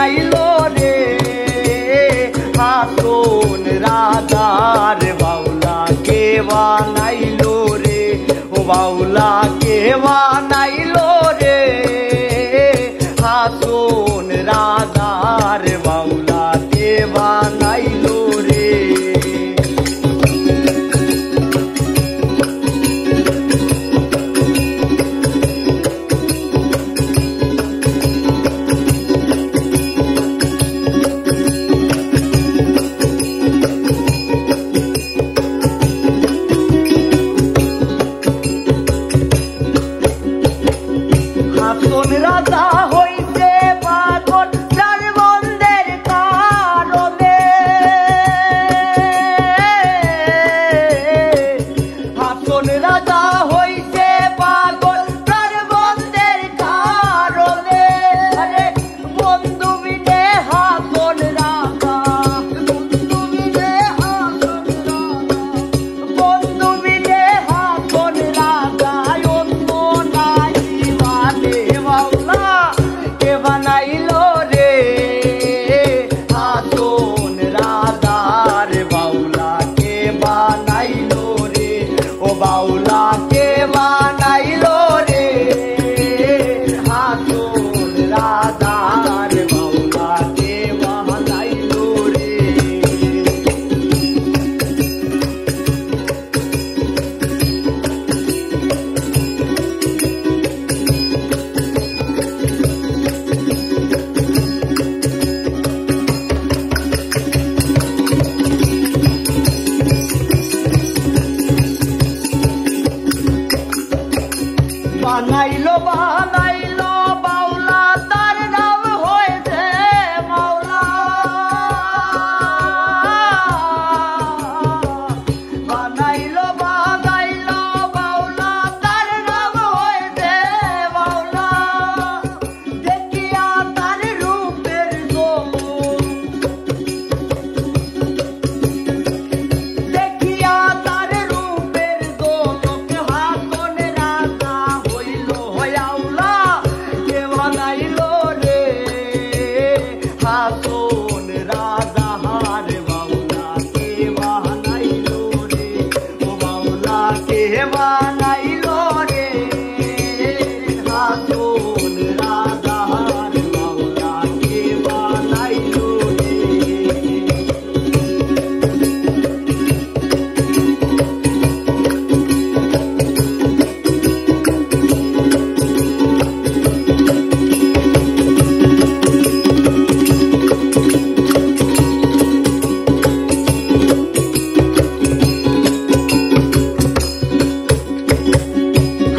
বানাইলো রে হাসন রাজার বাউলা কে বানাইলো রে ও বাউলা কে বানাইলো রে হাসন রাজার বাউলা কে বানাইলো রে হাসন রাজা হইছে পাগল যার বন্ধের কারণে হাসন রাজা হইছে পাগল যার বন্ধের কারণে আরে বন্ধু বিনে হাসন রাজা বন্ধু বিনে হাসন রাজা বন্ধু বিনে হাসন রাজা অন্য নাই বাউলা কে বানাইলো রে হাসন রাজার বাউলা কে বানাইলো রে ও বাউলা কে বানাইলো রে হাসন রাজার বাউলা কে বানাইলো রে বানাইলো বানাইলো বাউলা তার নাম হয়েছে মাওলা বানাইলো বানাইলো বাউলা তার নাম হয়েছে মাওলা দেখিয়া তার রূপের দেখিয়া তার রূপের দোলক হাসন রাজা আউলা কে বানাইলো রে হাসন রাজার বাউলা কে বানাইলো রে ও বাউলা কে বানাইলো রে হাসন রাজার বাউলা কে বানাইলো রে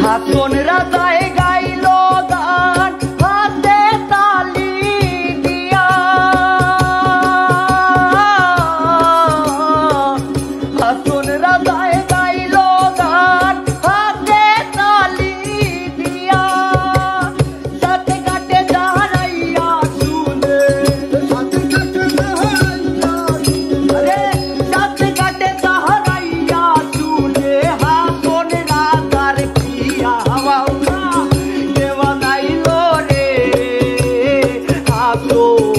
হাসন রাজায় গাইলো গান হাতে তালি দিয়া হাসন রাজায় গাইলো গান হাতে তালি দিয়া সাথে কাটে দাঁড়াইয়া শুনে সাথে কাটে দাঁড়াইয়া আরে সাথে কাটে দাঁড়াইয়া শুনে হাসন রাজার বাউলা কে বানাইলো রে হাসন